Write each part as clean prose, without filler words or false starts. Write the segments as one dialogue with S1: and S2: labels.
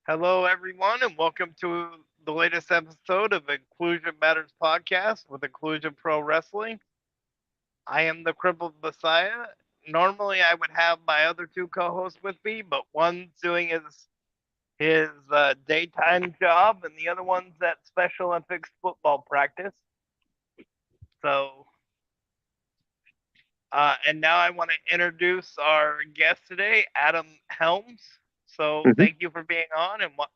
S1: Hello, everyone, and welcome to the latest episode of Inclusion Matters podcast with Inclusion Pro Wrestling. I am the Crippled Messiah. Normally, I would have my other two co-hosts with me, but one's doing his daytime job, and the other one's at Special Olympics football practice. So, and now I want to introduce our guest today, Adam Helms. So,
S2: Mhm.
S1: thank you for being on, and why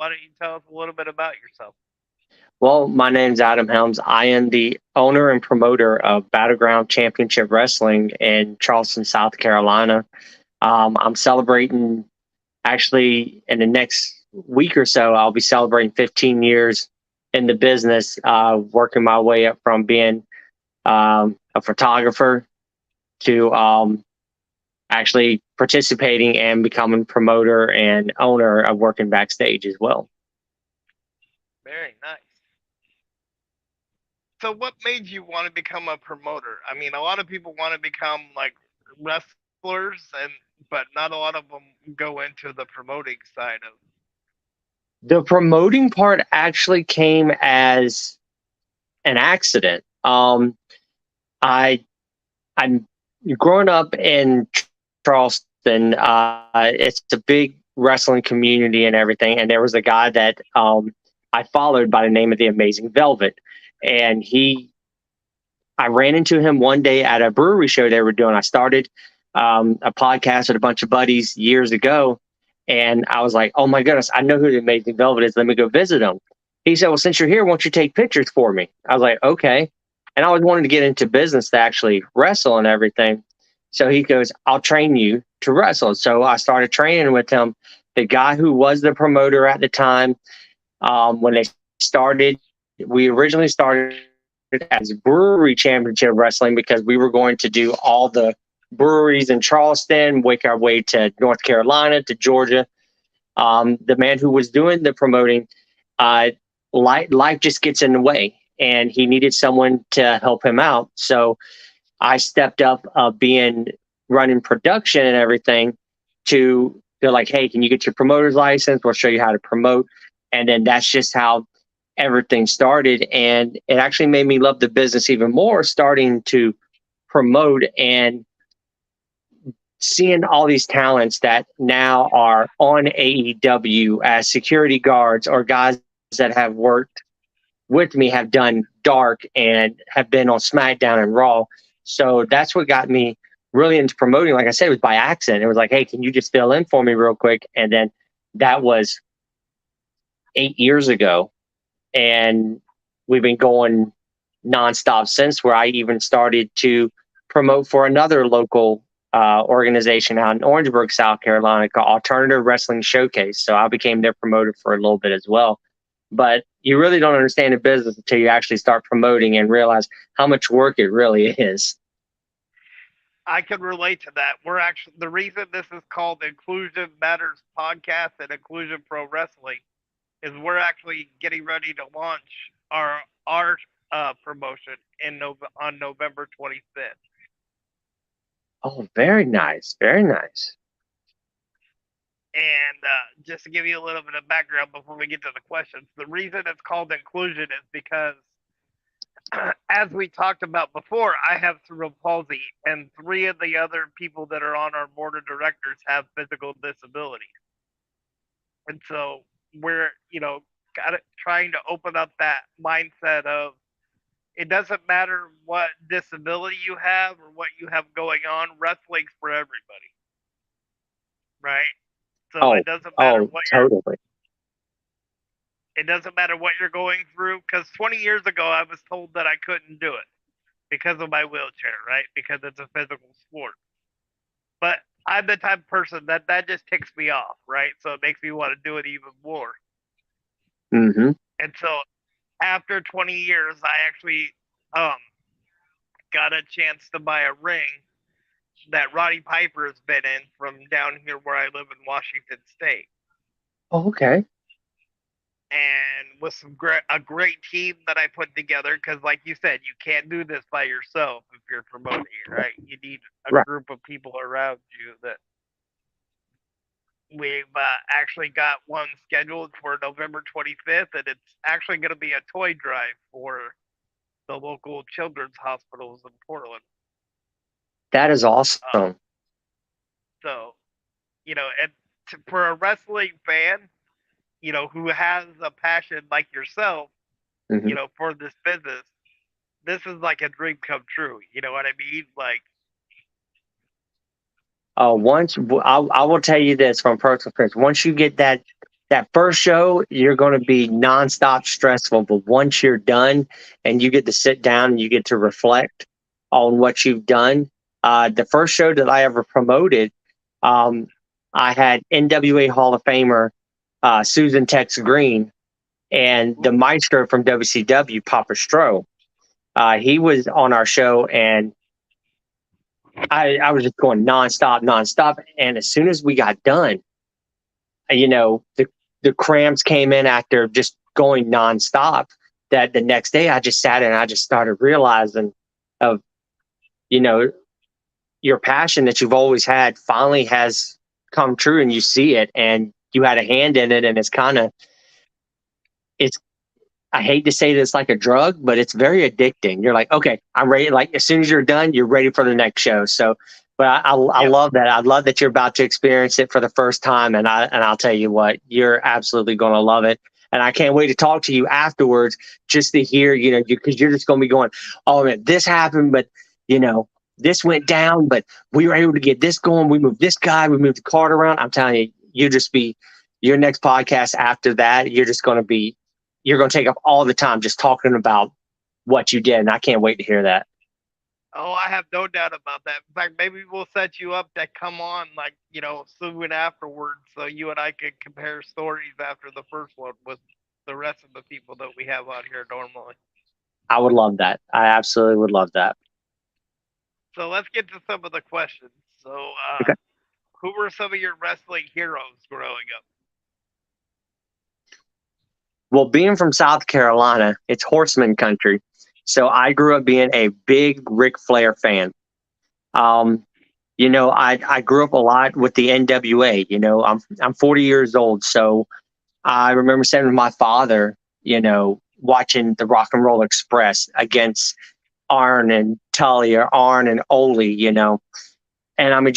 S1: don't you tell us a little bit about yourself?
S2: Well, my name's Adam Helms. I am the owner and promoter of Battleground Championship Wrestling in Charleston, South Carolina. I'm celebrating actually in the next week or so. I'll be celebrating 15 years in the business, working my way up from being a photographer to actually participating and becoming promoter and owner of working backstage as well.
S1: Very nice. So, what made you want to become a promoter? I mean, a lot of people want to become like wrestlers, but not a lot of them go into the promoting side of.
S2: The promoting part actually came as an accident. I I'm growing up in Charleston. It's a big wrestling community and everything, and there was a guy that I followed by the name of the Amazing Velvet, and I ran into him one day at a brewery show they were doing. I started a podcast with a bunch of buddies years ago, and I was like, "Oh my goodness, I know who the Amazing Velvet is. Let me go visit him." He said, "Well, since you're here, why don't you take pictures for me?" I was like, "Okay." And I was wanting to get into business to actually wrestle and everything. So he goes, "I'll train you to wrestle." So I started training with him. The guy who was the promoter at the time, when they started, we originally started as brewery championship wrestling because we were going to do all the breweries in Charleston, make our way to North Carolina, to Georgia. The man who was doing the promoting, uh, life just gets in the way, and he needed someone to help him out. So I stepped up, being running production and everything. To they're like, "Hey, can you get your promoter's license? We'll show you how to promote." And then that's just how everything started, and it actually made me love the business even more. Starting to promote and seeing all these talents that now are on AEW as security guards or guys that have worked with me have done dark and have been on SmackDown and Raw. So that's what got me really into promoting. Like I said, it was by accident. It was like, "Hey, can you just fill in for me real quick?" And then that was 8 years ago. And we've been going nonstop since, where I even started to promote for another local organization out in Orangeburg, South Carolina, called Alternative Wrestling Showcase. So I became their promoter for a little bit as well. But you really don't understand the business until you actually start promoting and realize how much work it really is.
S1: I can relate to that. We're actually the reason this is called Inclusion Matters podcast and Inclusion Pro Wrestling is we're actually getting ready to launch our promotion on November 25th.
S2: Oh, very nice. Very nice.
S1: And just to give you a little bit of background before we get to the questions, the reason it's called inclusion is because, as we talked about before, I have cerebral palsy, and three of the other people that are on our board of directors have physical disabilities. And so we're, trying to open up that mindset of it doesn't matter what disability you have or what you have going on, wrestling's for everybody, right? So
S2: Oh, oh, totally.
S1: it doesn't matter what you're going through because 20 years ago I was told that I couldn't do it because of my wheelchair, right? Because it's a physical sport. But I'm the type of person that just ticks me off, right? So it makes me want to do it even more.
S2: Hmm.
S1: And so after 20 years, I actually um, got a chance to buy a ring that Roddy Piper has been in from down here where I live in Washington State.
S2: Oh, okay.
S1: And with a great team that I put together, because like you said, you can't do this by yourself if you're promoting, right? You need a
S2: Right.
S1: group of people around you that we've actually got one scheduled for November 25th, and it's actually going to be a toy drive for the local children's hospitals in Portland.
S2: That is
S1: Uh,
S2: awesome.
S1: so, and for a wrestling fan, who has a passion like yourself,
S2: Hmm.
S1: for this business, this is like a dream come true. You know what I mean? Like,
S2: I will tell you this from personal experience. Once you get that first show, you're going to be nonstop stressful. But once you're done and you get to sit down and you get to reflect on what you've done, the first show that I ever promoted, um, I had NWA Hall of Famer Susan Tex Green and the maestro from WCW, Papa Stro. He was on our show, and I was just going nonstop, nonstop. And as soon as we got done, the cramps came in after just going nonstop. That the next day I just sat and I just started realizing of, you know, your passion that you've always had finally has come true and you see it and you had a hand in it. And it's, I hate to say this like a drug, but it's very addicting. You're like, okay, I'm ready. Like as soon as you're done, you're ready for the next show. So, but I
S1: yep.
S2: love that. I love that you're about to experience it for the first time, and I'll tell you what, you're absolutely going to love it. And I can't wait to talk to you afterwards, just to hear, because you're just going to be going, oh man, this happened, but you know, this went down, but we were able to get this going. We moved this guy, we moved the card around. I'm telling you, you just be your next podcast after that. You're going to take up all the time just talking about what you did. And I can't wait to hear that.
S1: Oh, I have no doubt about that. In fact, maybe we'll set you up to come on, like, soon afterwards, so you and I could compare stories after the first one with the rest of the people that we have on here normally.
S2: I would love that. I absolutely would love that.
S1: So let's get to some of the questions. So,
S2: Okay.
S1: who were some of your wrestling heroes growing up?
S2: Well, being from South Carolina, it's horseman country. So I grew up being a big Ric Flair fan. Um, I grew up a lot with the NWA. I'm 40 years old, so I remember sitting with my father, watching the Rock and Roll Express against Arn and Tully or Arn and Ole, and I mean,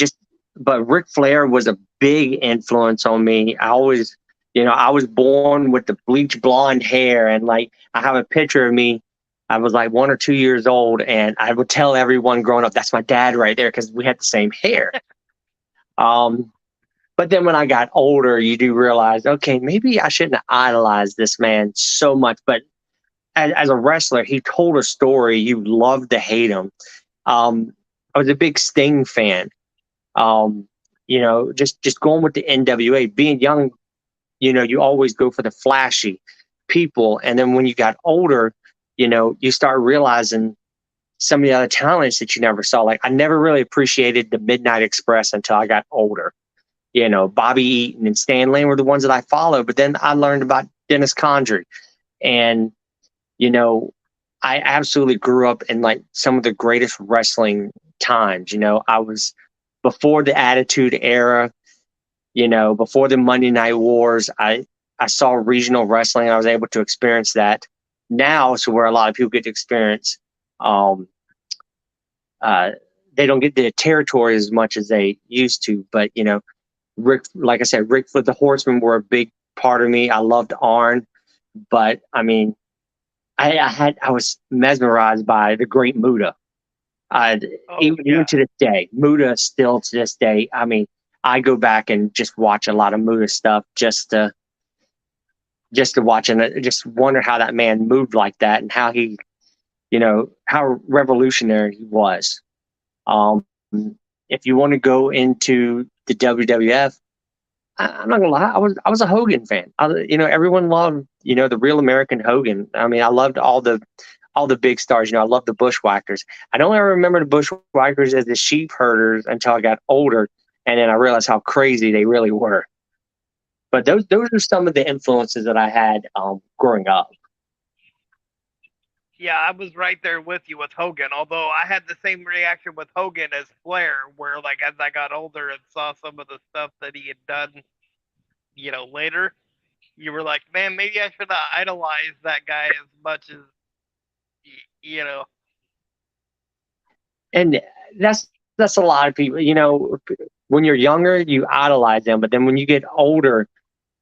S2: but Ric Flair was a big influence on me. I was born with the bleach blonde hair, and like I have a picture of me. I was like 1 or 2 years old, and I would tell everyone growing up, "That's my dad right there," because we had the same hair. Um, but then when I got older, you do realize, okay, maybe I shouldn't idolize this man so much. But as a wrestler, he told a story you love to hate him. I was a big Sting fan. Um, just going with the NWA, being young, you always go for the flashy people. And then when you got older, you start realizing some of the other talents that you never saw. Like I never really appreciated the Midnight Express until I got older. Bobby Eaton and Stan Lane were the ones that I followed. But then I learned about Dennis Condrey. And, you know, I absolutely grew up in like some of the greatest wrestling times. I was before the Attitude Era, before the Monday Night Wars. I saw regional wrestling. I was able to experience that now, so where a lot of people get to experience. Um, uh, they don't get the territory as much as they used to, but Rick, like I said, Rick for the Horsemen were a big part of me. I loved Arn, but I mean, I was mesmerized by the great Muda.
S1: Oh,
S2: Even
S1: yeah.
S2: to this day, Muda still to this day. I mean, I go back and just watch a lot of Muda stuff just to watch and just wonder how that man moved like that and how how revolutionary he was. Um, if you want to go into the WWF, I'm not gonna lie, I was a Hogan fan. Everyone loved the real American Hogan. I mean, I loved all the big stars. I love the Bushwhackers. I don't ever remember the Bushwhackers as the sheep herders until I got older, and then I realized how crazy they really were. But those are some of the influences that I had growing up.
S1: Yeah, I was right there with you with Hogan. Although I had the same reaction with Hogan as Flair, where like as I got older and saw some of the stuff that he had done later, you were like, man, maybe I should have idolized that guy as much as you know.
S2: And that's a lot of people. When you're younger, you idolize them, but then when you get older,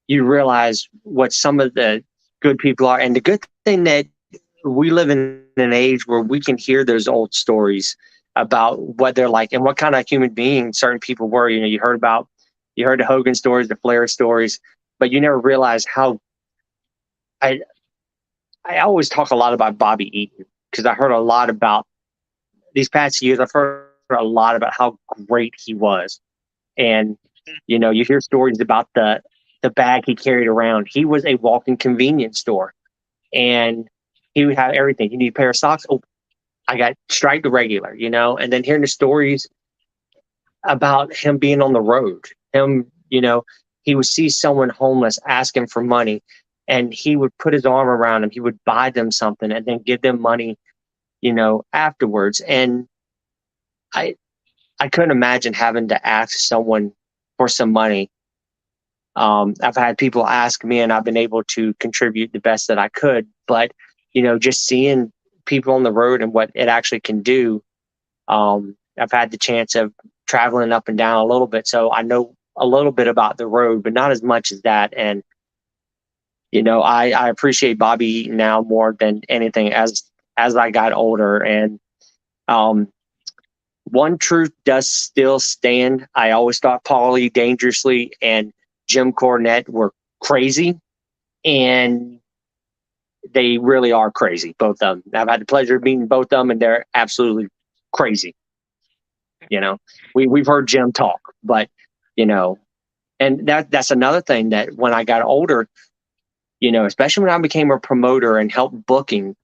S2: you realize what some of the good people are. And the good thing that we live in an age where we can hear those old stories about what they're like and what kind of human being certain people were. You heard the Hogan stories, the Flair stories, but you never realize how. I I always talk a lot about Bobby Eaton because I heard a lot about these past years. I've heard a lot about how great he was, and you hear stories about the bag he carried around. He was a walking convenience store, and he would have everything. You need a pair of socks. Oh, I got striped regular, and then hearing the stories about him being on the road. He would see someone homeless asking for money, and he would put his arm around them. He would buy them something and then give them money, afterwards. And I I couldn't imagine having to ask someone for some money. I've had people ask me, and I've been able to contribute the best that I could. But just seeing people on the road and what it actually can do. I've had the chance of traveling up and down a little bit, so I know a little bit about the road, but not as much as that. And I appreciate Bobby Eaton now more than anything as I got older. And um, one truth does still stand. I always thought Paulie Dangerously and Jim Cornette were crazy, and they really are crazy, both of them. I've had the pleasure of meeting both of them, and they're absolutely crazy. We've heard Jim talk, but you know, and that's another thing that when I got older, especially when I became a promoter and helped booking,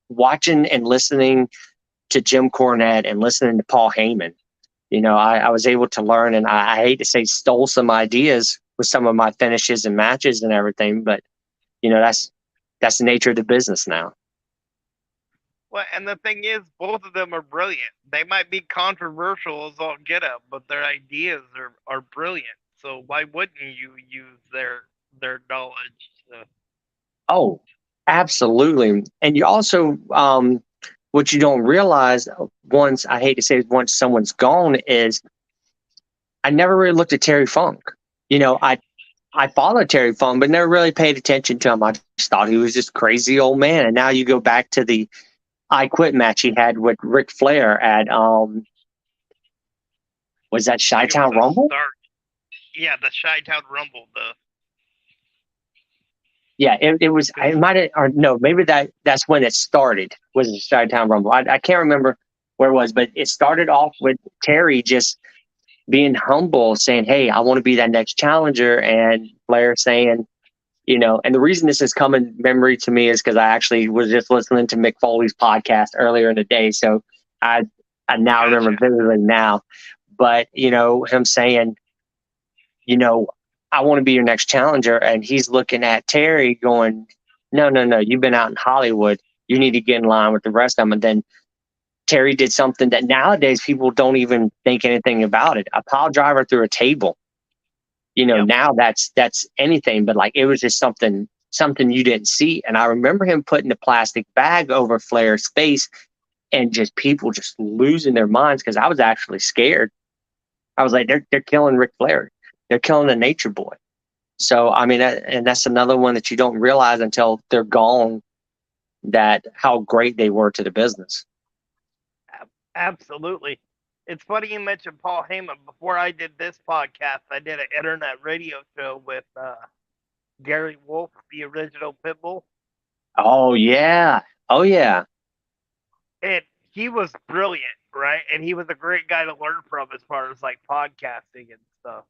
S2: watching and listening to Jim Cornette and listening to Paul Heyman, I was able to learn, and I hate to say stole some ideas with some of my finishes and matches and everything, but that's the nature of the business now.
S1: Well, and the thing is, both of them are brilliant. They might be controversial as all get up, but their ideas are brilliant. So why wouldn't you use their knowledge?
S2: Oh, absolutely. And you also, what you don't realize once, I hate to say it, once someone's gone, is I never really looked at Terry Funk. I followed Terry Funk, but never really paid attention to him. I just thought he was this crazy old man. And now you go back to the I Quit match he had with Ric Flair at, was that
S1: I think it was
S2: Chi-Town
S1: a
S2: Rumble?
S1: start. Yeah, the Chi-Town Rumble.
S2: Yeah, it was. I might have, or no, maybe that's when it started. Was the Chi-Town Rumble? I can't remember where it was, but it started off with Terry just being humble, saying, "Hey, I want to be that next challenger," and Flair saying, and the reason this is coming memory to me is because I actually was just listening to Mick Foley's podcast earlier in the day, so I I now remember
S1: Gotcha.
S2: vividly now. But him saying, you know, I want to be your next challenger. And he's looking at Terry going, no, no, no, you've been out in Hollywood. You need to get in line with the rest of them. And then Terry did something that nowadays people don't even think anything about it. A pile driver through a table.
S1: Yep.
S2: Now that's anything, but like it was just something you didn't see. And I remember him putting the plastic bag over Flair's face and just people just losing their minds because I was actually scared. I was like, they're killing Ric Flair. They're killing the Nature Boy. So I mean, and that's another one that you don't realize until they're gone. That how great they were to the business.
S1: Absolutely. It's funny you mentioned Paul Heyman. Before I did this podcast, I did an internet radio show with Gary Wolf, the original Pitbull,
S2: Oh yeah, oh yeah.
S1: and he was brilliant, right? And he was a great guy to learn from as far as like podcasting and stuff.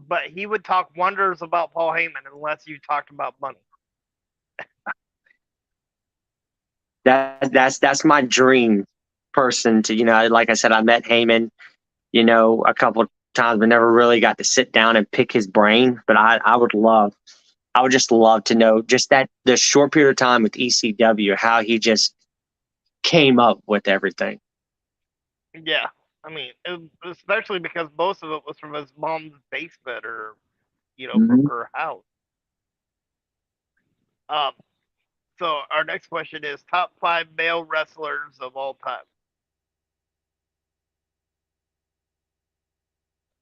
S1: But he would talk wonders about Paul Heyman unless you talked about money.
S2: That's my dream person to like I said, I met Heyman a couple of times, but never really got to sit down and pick his brain. But I would just love to know just that the short period of time with ECW, how he just came up with everything.
S1: Yeah, I mean, especially because most of it was from his mom's basement or from
S2: Mhm.
S1: her house. Um, so our next question is top 5 male wrestlers of all time.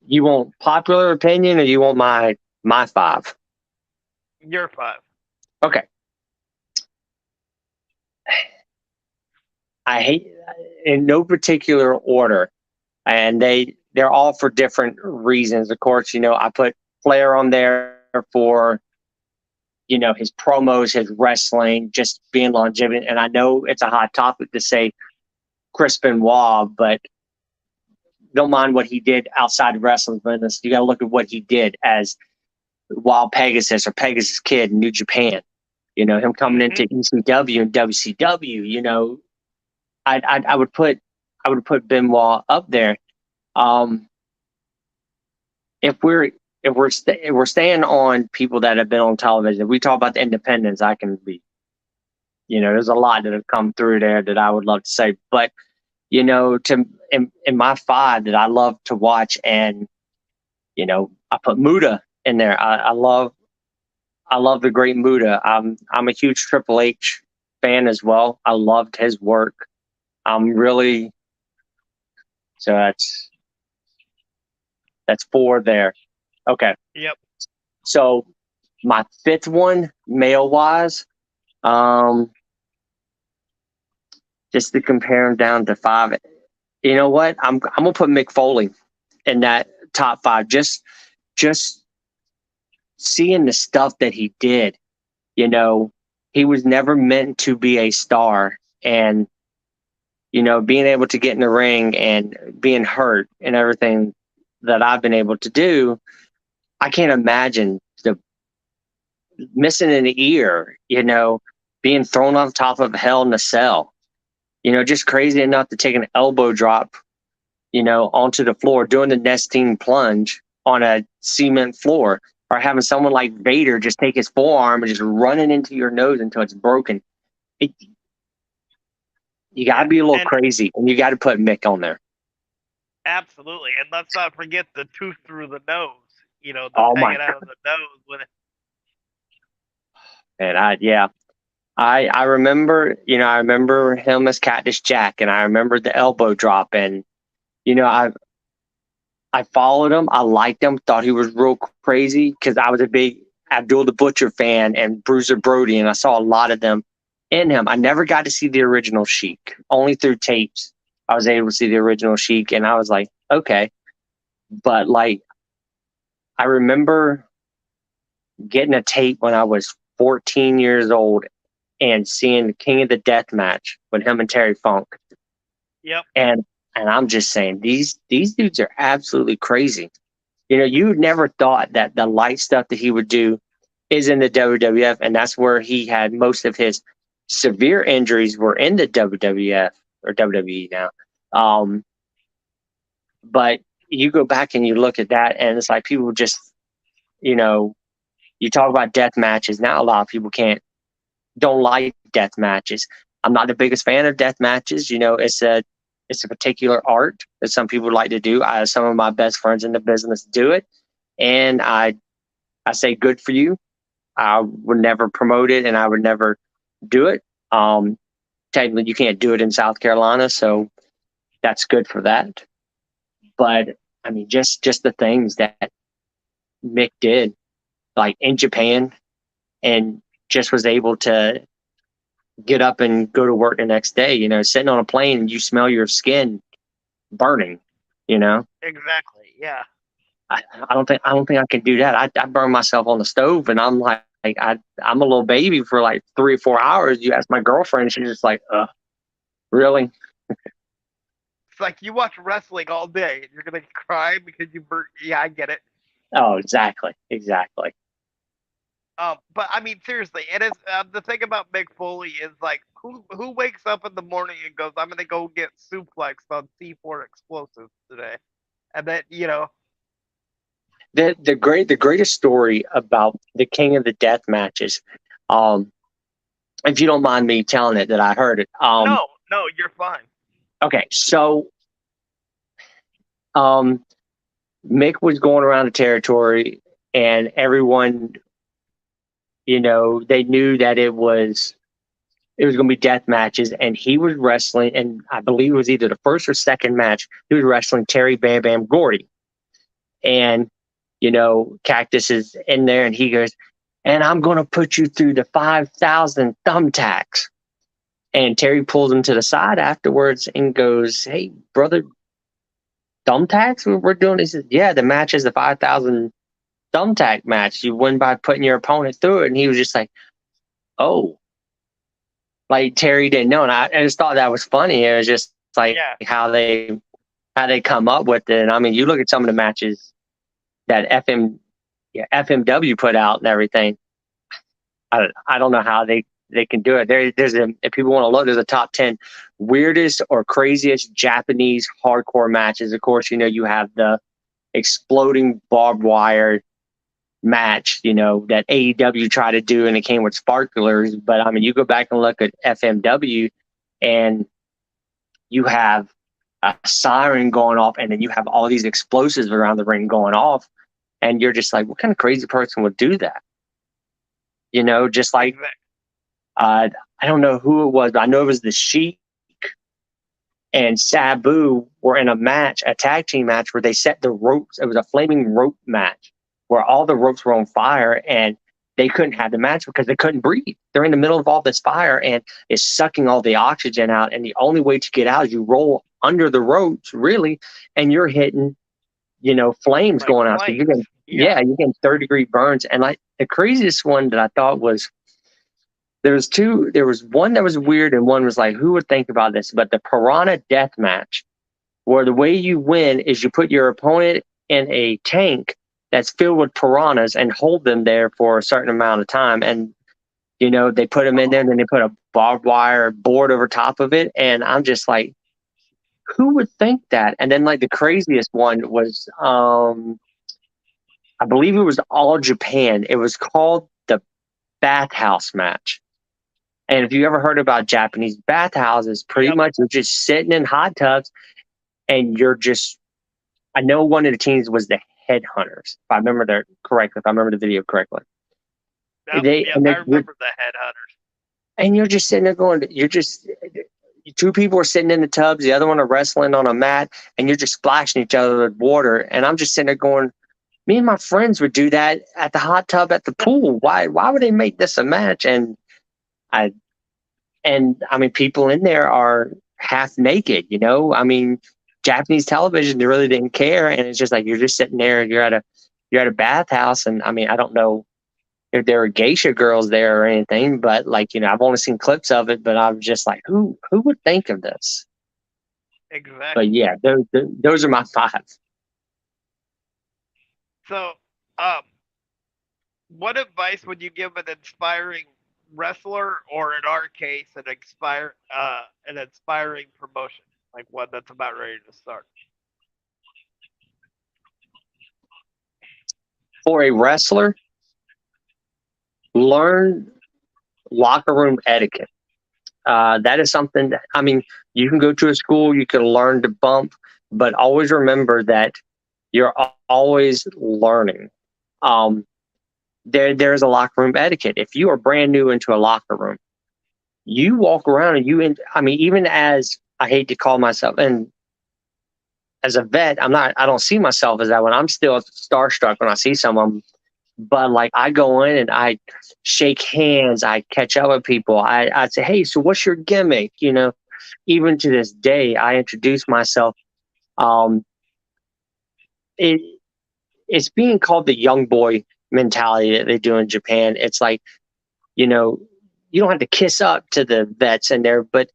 S2: You want popular opinion, or you want my five?
S1: Your 5.
S2: Okay. I hate in no particular order, and they're all for different reasons. Of course, I put Flair on there for his promos, his wrestling, just being longevity. And I know it's a hot topic to say Chris Benoit, but don't mind what he did outside of wrestling business. You got to look at what he did as Wild Pegasus or Pegasus Kid in New Japan. Him coming
S1: Mm-hmm.
S2: into ECW and WCW. I would put Benoit up there. Um, if we're if we're staying on people that have been on television, if we talk about the independents, I can be. There's a lot that have come through there that I would love to say, but in my five that I love to watch, and I put Muda in there. I love the great Muda. I'm a huge Triple H fan as well. I loved his work. I'm really so that's four there. Okay,
S1: Yep.
S2: so my fifth one, male wise, um, just to compare him down to five. You know what? I'm gonna put Mick Foley in that top five. Just seeing the stuff that he did. He was never meant to be a star, and being able to get in the ring and being hurt and everything that I've been able to do, I can't imagine the missing an ear, being thrown off top of Hell in a Cell, just crazy enough to take an elbow drop, onto the floor, doing the nesting plunge on a cement floor, or having someone like Vader just take his forearm and just run it into your nose until it's broken. It, you got to be a little
S1: And
S2: crazy, and you got to put Mick on there.
S1: absolutely. And let's not forget the tooth through the nose. Them
S2: Oh my
S1: hanging out of the nose when it.
S2: God, I remember, I remember him as Cactus Jack, and I remember the elbow drop, and you know, I I followed him. I liked him. Thought he was real crazy because I was a big Abdul the Butcher fan and Bruiser Brody, and I saw a lot of them in him. I never got to see the original Sheik. Only through tapes I was able to see the original Sheik, and I was like, okay. But like, I remember getting a tape when I was 14 years old and seeing the King of the Death match with him and Terry Funk,
S1: Yep.
S2: and I'm just saying these dudes are absolutely crazy. You never thought that the light stuff that he would do is in the WWF, and that's where he had most of his severe injuries were in the WWF or WWE now. But you go back and you look at that, and it's like people just, you know, you talk about death matches now. A lot of people don't like death matches. I'm not the biggest fan of death matches. It's a particular art that some people like to do. Some of my best friends in the business do it, and I say good for you. I would never promote it, and I would never do it. Technically, you can't do it in South Carolina, so that's good for that. But I mean, just the things that Mick did, like in Japan, and just was able to get up and go to work the next day. Sitting on a plane and you smell your skin burning. You know,
S1: Exactly. Yeah.
S2: I don't think I can do that. I burn myself on the stove, and I'm like I'm a little baby for like 3 or 4 hours. You ask my girlfriend, she's just like, really?
S1: It's like you watch wrestling all day and you're gonna cry because you burnt. Yeah, I get it.
S2: Oh, exactly.
S1: But I mean, seriously, it is the thing about Mick Foley is like who wakes up in the morning and goes, "I'm gonna go get suplexed on C4 explosives today," and then
S2: The greatest story about the King of the Death matches, um, if you don't mind me telling it that I heard it.
S1: no, no, you're fine.
S2: Okay, so um, Mick was going around the territory and everyone, they knew that it was going to be death matches, and he was wrestling, and I believe it was either the first or second match. He was wrestling Terry Bam Bam Gordy, and Cactus is in there, and he goes, "And I'm going to put you through the 5,000 thumbtacks." And Terry pulls him to the side afterwards and goes, "Hey, brother, thumbtacks? We're doing?" He says, "Yeah, the match is the 5,000 thumbtack match. You win by putting your opponent through it." And he was just like, "Oh." Like Terry didn't know, and I just thought that was funny. It was just like how they come up with it. And I mean, you look at some of the matches that FMW put out and everything. I don't know how they can do it. If people want to look, there's a top 10 weirdest or craziest Japanese hardcore matches. Of course, you have the exploding barbed wire match, that AEW tried to do, and it came with sparklers. But I mean, you go back and look at FMW, and you have a siren going off, and then you have all these explosives around the ring going off, and you're just like, what kind of crazy person would do that? Just like I don't know who it was, but I know it was the Sheik and Sabu were in a tag team match where they set the ropes. It was a flaming rope match where all the ropes were on fire, and they couldn't have the match because they couldn't breathe. They're in the middle of all this fire, and it's sucking all the oxygen out. And the only way to get out is you roll under the ropes, really, and you're hitting, flames
S1: Like
S2: going out. So you're getting 3rd-degree burns. And like the craziest one that I thought was, there was one that was weird, and one was like, who would think about this? But the Piranha Death Match, where the way you win is you put your opponent in a tank that's filled with piranhas and hold them there for a certain amount of time. And, they put them in there, and then they put a barbed wire board over top of it. And I'm just like, who would think that? And then like the craziest one was, I believe it was All Japan. It was called the bathhouse match. And if you ever heard about Japanese bathhouses, pretty much you're just sitting in hot tubs, and I know one of the teams was the Headhunters, if I remember the video correctly.
S1: I remember the Headhunters.
S2: And you're just sitting there two people are sitting in the tubs, the other one are wrestling on a mat, and you're just splashing each other with water. And I'm just sitting there going, me and my friends would do that at the hot tub at the pool. Why would they make this a match? And I mean, people in there are half naked, I mean, Japanese television, they really didn't care. And it's just like, you're just sitting there, you're at a bathhouse. And I mean, I don't know if there were geisha girls there or anything, but like, I've only seen clips of it, but I'm just like, who would think of this?
S1: Exactly.
S2: But yeah, those are my 5.
S1: So, what advice would you give an inspiring wrestler, or in our case, an inspiring promotion, like one that's about ready to start?
S2: For a wrestler, learn locker room etiquette. That is something that, I mean, you can go to a school, you can learn to bump, but always remember that you're always learning. There's a locker room etiquette. If you are brand new into a locker room, you walk around and even as, I hate to call myself, and as a vet, I don't see myself as that one. I'm still starstruck when I see someone, but like I go in and I shake hands, I catch up with people. I say, hey, so what's your gimmick? Even to this day, I introduce myself. It's being called the young boy mentality that they do in Japan. It's like, you don't have to kiss up to the vets in there, but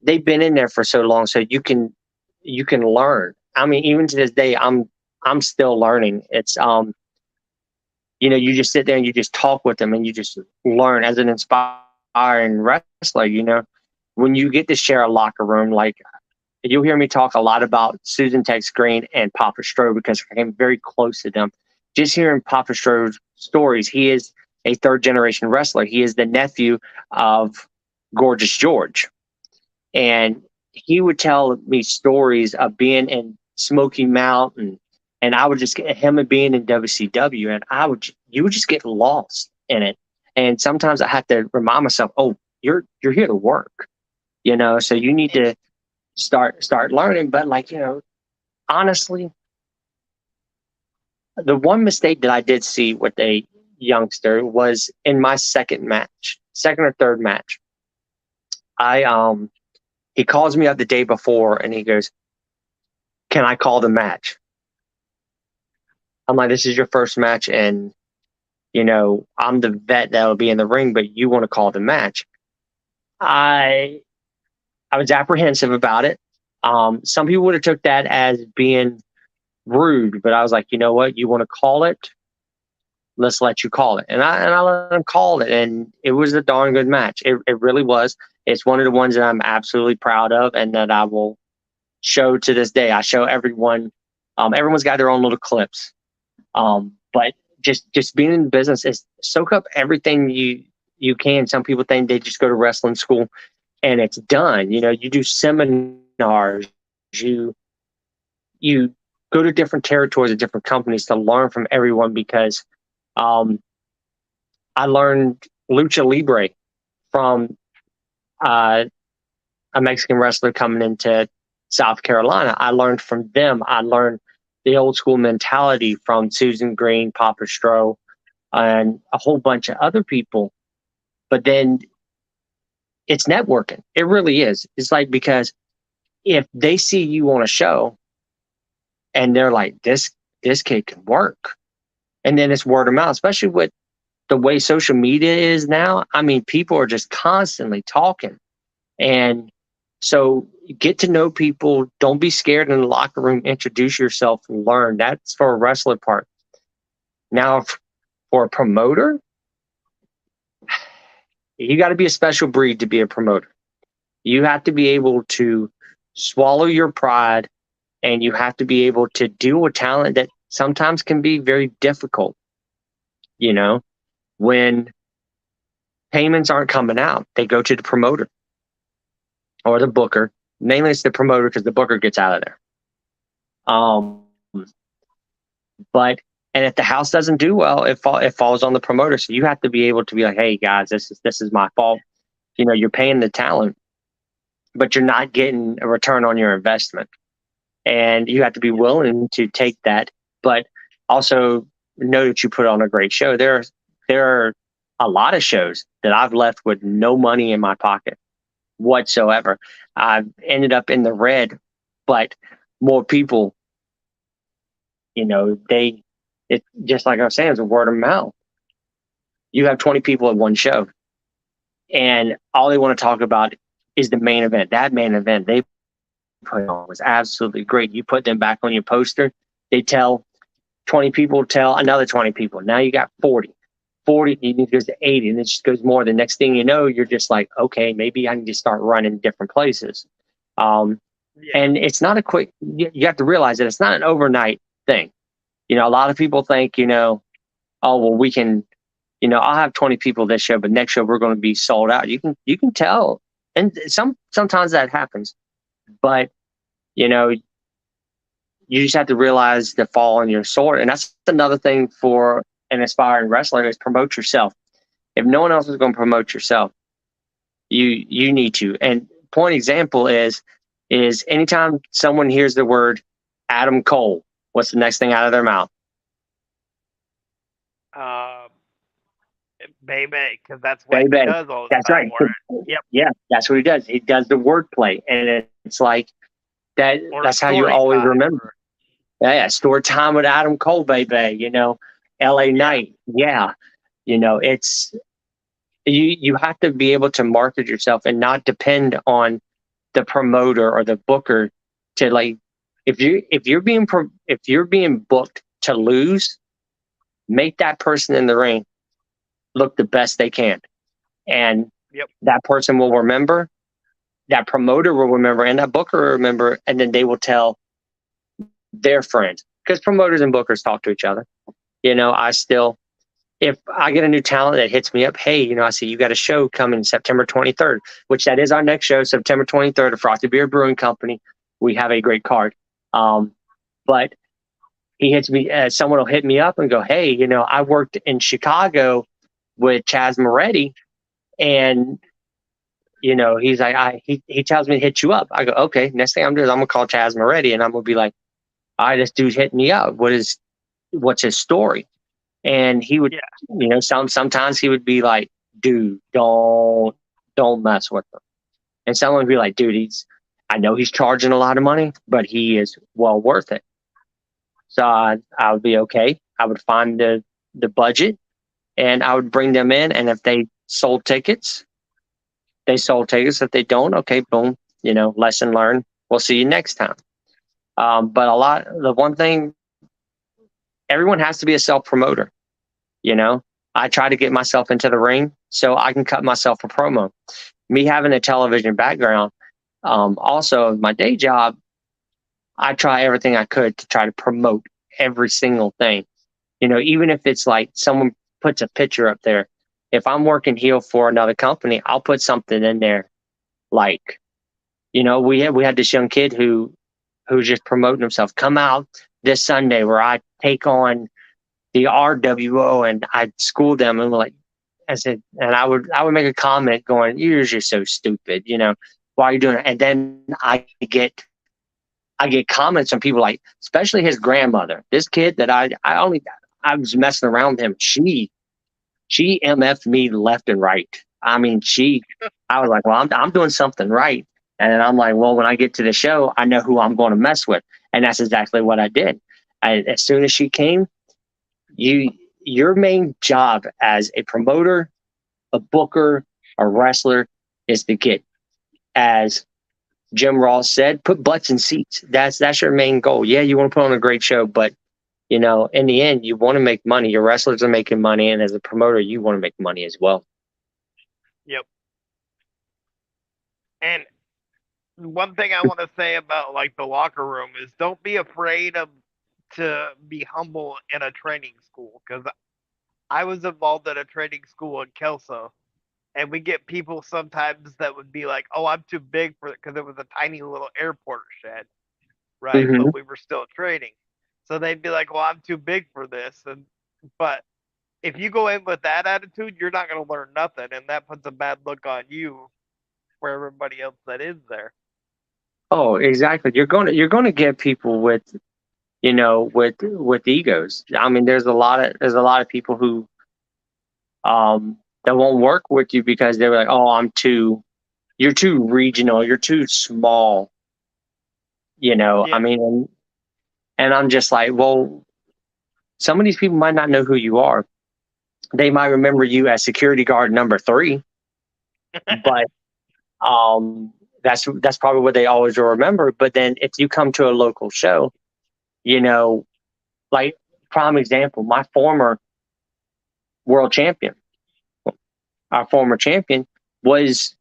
S2: they've been in there for so long, so you can learn. I mean, even to this day, I'm still learning. It's you just sit there and you just talk with them, and you just learn as an inspiring wrestler. When you get to share a locker room, like you'll hear me talk a lot about Susan Tex Green and Papa Strode because I came very close to them. Just hearing Papa Strode's stories, he is a 3rd-generation wrestler. He is the nephew of Gorgeous George. And he would tell me stories of being in Smoky Mountain and I would just get him and being in WCW, and you would just get lost in it. And sometimes I had to remind myself, oh, you're here to work, so you need to start learning. But like, honestly, the one mistake that I did see with a youngster was in my second or third match. He calls me up the day before and he goes, "Can I call the match?" I'm like, "This is your first match, and I'm the vet that'll be in the ring, but you want to call the match." I was apprehensive about it. Some people would have took that as being rude, but I was like, you know what? You want to call it? Let's let you call it. And I let him call it, and it was a darn good match. It really was. It's one of the ones that I'm absolutely proud of, and that I will show to this day. I show everyone. Everyone's got their own little clips. But just being in business is soak up everything you can. Some people think they just go to wrestling school and it's done. You do seminars, you go to different territories of different companies to learn from everyone, because I learned lucha libre from a Mexican wrestler coming into South Carolina. I learned from them. I learned the old school mentality from Susan Green, Papa Stroh, and a whole bunch of other people. But then it's networking. It really is. It's like, because if they see you on a show and they're like, this kid can work, and then it's word of mouth, especially with the way social media is now. I mean, people are just constantly talking. And so get to know people. Don't be scared in the locker room. Introduce yourself and learn. That's for a wrestler part. Now, for a promoter, you got to be a special breed to be a promoter. You have to be able to swallow your pride, and you have to be able to deal with talent that sometimes can be very difficult. When payments aren't coming out, they go to the promoter or the booker. Mainly it's the promoter, because the booker gets out of there. But if the house doesn't do well, it falls on the promoter. So you have to be able to be like, "Hey guys, this is my fault. You're paying the talent, but you're not getting a return on your investment." And you have to be willing to take that, but also know that you put on a great show. There are a lot of shows that I've left with no money in my pocket whatsoever. I've ended up in the red, but more people, it's just like I was saying, it's a word of mouth. You have 20 people at one show, and all they want to talk about is the main event. That main event they put on was absolutely great. You put them back on your poster, they tell 20 people, tell another 20 people. Now you got 40. It goes to 80, and it just goes more. The next thing you know, you're just like, okay, maybe I can just start running different places. And it's not a quick, you have to realize that it's not an overnight thing. A lot of people think, oh, well, we can, I'll have 20 people this show, but next show we're going to be sold out. You can tell. And sometimes that happens, but you just have to realize the fall on your sword. And that's another thing for an aspiring wrestler, is promote yourself. If no one else is going to promote yourself, you need to. And point example is anytime someone hears the word Adam Cole, what's the next thing out of their mouth?
S1: Baby, because that's what he does all the time.
S2: That's right. Yep. Yeah, that's what he does. He does the wordplay, and it's like that. That's how you always remember. Yeah, story time with Adam Cole, baby. LA Knight. Yeah, it's you have to be able to market yourself and not depend on the promoter or the booker to, like, if you're being booked to lose, make that person in the ring look the best they can, and that person will remember, that promoter will remember, and that booker will remember, and then they will tell their friends, because promoters and bookers talk to each other. If I get a new talent that hits me up, hey, I see you got a show coming September 23rd, which that is our next show, September 23rd, at Frosty Beer Brewing Company. We have a great card. But he hits me. Someone will hit me up and go, "Hey, I worked in Chicago with Chaz Moretti, and he's like, he tells me to hit you up." I go, "Okay." Next thing I'm doing is I'm gonna call Chaz Moretti, and I'm gonna be like, "All right, this dude's hitting me up. What's his story?" And he would,
S1: Yeah.
S2: sometimes he would be like, "Dude, don't mess with him." And someone would be like, "Dude, I know he's charging a lot of money, but he is well worth it." So I would be okay. I would find the budget, and I would bring them in. And if they sold tickets, they sold tickets. If they don't, okay, boom, lesson learned. We'll see you next time. But the one thing, everyone has to be a self promoter. You know, I try to get myself into the ring so I can cut myself a promo. Me having a television background, also my day job, I try everything I could to try to promote every single thing. Even if it's like someone puts a picture up there, if I'm working heel for another company, I'll put something in there. Like, we had this young kid who's just promoting himself. Come out this Sunday where I take on the RWO, and I'd school them, and like I said, and I would make a comment going, "You're just so stupid, why are you doing it?" And then I get comments from people like, especially his grandmother. This kid that I was messing around with him. She MF'd me left and right. I mean, I was like, well, I'm doing something right. And then I'm like, well, when I get to the show, I know who I'm going to mess with. And that's exactly what I did. As soon as she came, your main job as a promoter, a booker, a wrestler is to get, as Jim Ross said, put butts in seats. That's your main goal. Yeah, you want to put on a great show, but in the end, you want to make money. Your wrestlers are making money, and as a promoter, you want to make money as well.
S1: Yep. And one thing I want to say about like the locker room is don't be afraid to be humble in a training school, because I was involved in a training school in Kelso, and we get people sometimes that would be like, "Oh, I'm too big for it," because it was a tiny little airport shed, right?
S2: Mm-hmm.
S1: But we were still training, so they'd be like, "Well, I'm too big for this," but if you go in with that attitude, you're not going to learn nothing, and that puts a bad look on you for everybody else that is there.
S2: Oh, exactly. You're going to get people with egos. I mean, there's a lot of people who that won't work with you because they're like, "Oh, you're too regional, you're too small." I
S1: Yeah,
S2: mean, and I'm just like, well, some of these people might not know who you are. They might remember you as security guard number 3, but um, that's probably what they always will remember. But then if you come to a local show, you know, like prime example, my former world champion, our former champion, was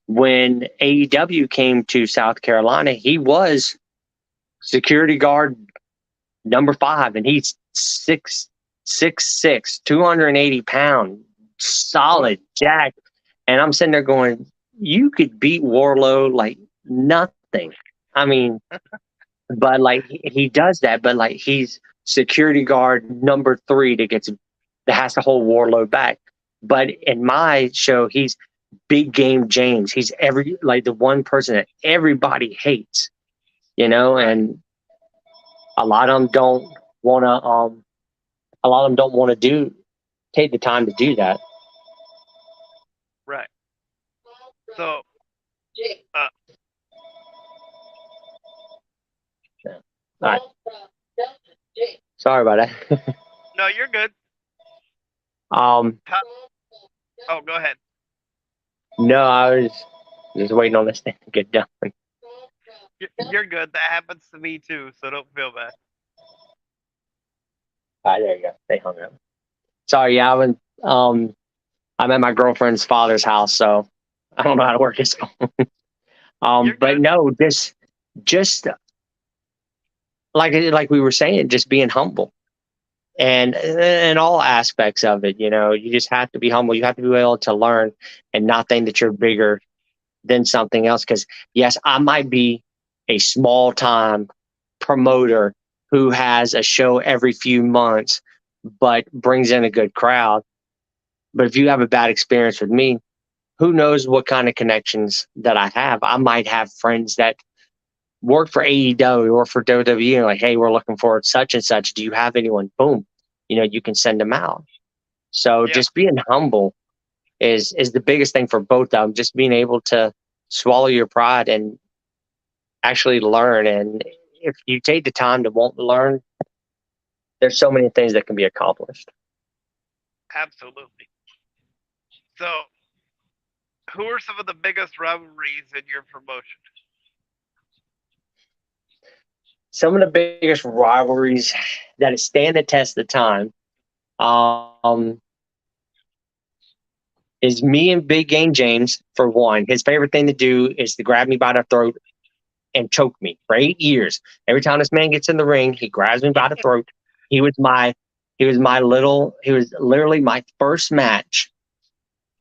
S2: when AEW came to South Carolina. He was security guard number 5, and he's 6'6", 280 pound, solid jack. And I'm sitting there going, you could beat Warlow like nothing. I mean, but like he does that, but like he's security guard number 3 that has to hold Warlow back. But in my show, he's big game James. He's the one person that everybody hates,
S1: right,
S2: and a lot of them don't want to. A lot of them don't want to take the time to do that.
S1: right. So, uh,
S2: Yeah. All right. Sorry about that.
S1: no, you're good.
S2: um,
S1: Oh, go ahead.
S2: no, I was just waiting on this thing to get done.
S1: You're good. That happens to me too, so don't feel bad.
S2: All right, there you go. They hung up. Sorry, yeah, I'm at my girlfriend's father's house, so I don't know how to work his phone.
S1: You're
S2: But
S1: good.
S2: no, just like we were saying, just being humble, and in all aspects of it, you just have to be humble. You have to be able to learn and not think that you're bigger than something else. Because yes, I might be a small time promoter who has a show every few months, but brings in a good crowd. But if you have a bad experience with me, who knows what kind of connections that I have? I might have friends that work for AEW or for WWE and like, hey, we're looking for such and such. Do you have anyone? Boom. You can send them out. So
S1: Yeah,
S2: just being humble is the biggest thing for both of them. Just being able to swallow your pride and actually learn. And if you take the time to want to learn, there's so many things that can be accomplished.
S1: absolutely. So, who are some of the biggest rivalries in your promotion?
S2: Some of the biggest rivalries that stand the test of time um, is me and Big Game James, for one. His favorite thing to do is to grab me by the throat and choke me for 8 years. Every time this man gets in the ring, he grabs me by the throat. He was my he was literally my first match.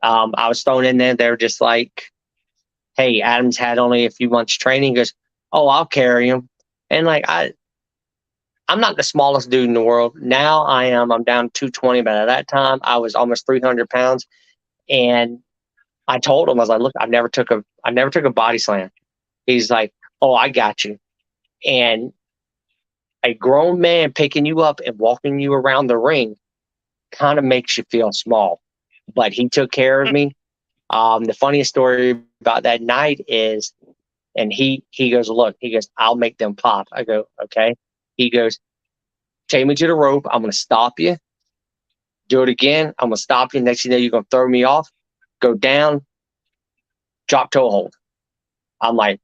S2: I was thrown in there. They're just like, hey, Adam's had only a few months training. He goes, oh, I'll carry him. And like I'm not the smallest dude in the world. Now I am. I'm down 220, but at that time I was almost 300 pounds. And I told him, I was like, look, I never took a body slam. He's like, oh, I got you. And a grown man picking you up and walking you around the ring kind of makes you feel small. But he took care of me. The funniest story about that night is, and he goes, look, he goes, I'll make them pop. I go, okay. He goes, take me to the rope. I'm going to stop you. Do it again. I'm going to stop you. Next thing you know, you're going to throw me off, go down, drop toe hold. I'm like,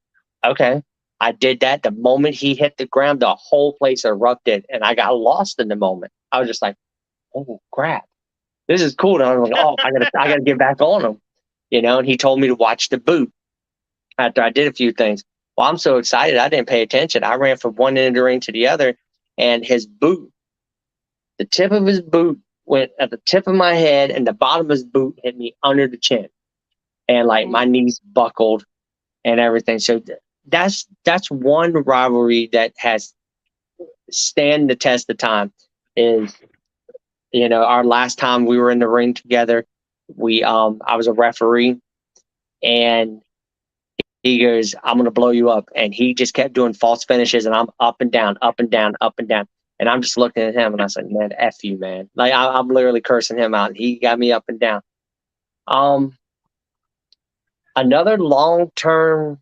S2: okay. I did that. The moment he hit the ground, the whole place erupted, and I got lost in the moment. I was just like, oh crap, this is cool. And I was like, oh, I gotta get back on him, And he told me to watch the boot after I did a few things. Well, I'm so excited, I didn't pay attention. I ran from one end of the ring to the other, and his boot, the tip of his boot went at the tip of my head, and the bottom of his boot hit me under the chin, and like my knees buckled and everything. So that's one rivalry that has stand the test of time. Is our last time we were in the ring together, I was a referee, and he goes, I'm gonna blow you up, and he just kept doing false finishes, and I'm up and down, up and down, up and down, and I'm just looking at him, and I said, man, F you, man. Like I'm literally cursing him out. He got me up and down. Another long-term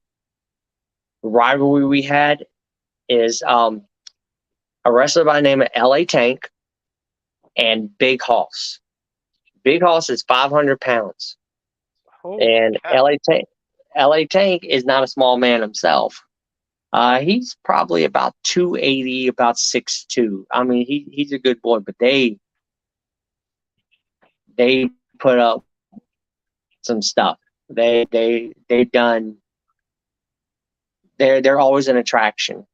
S2: rivalry we had is a wrestler by the name of LA Tank and Big Hoss. Big Hoss is 500 pounds.
S1: Holy
S2: And
S1: cow.
S2: LA Tank is not a small man himself. He's probably about 280, about 6'2". I mean, he's a good boy, but they put up some stuff. They've done. They're always an attraction,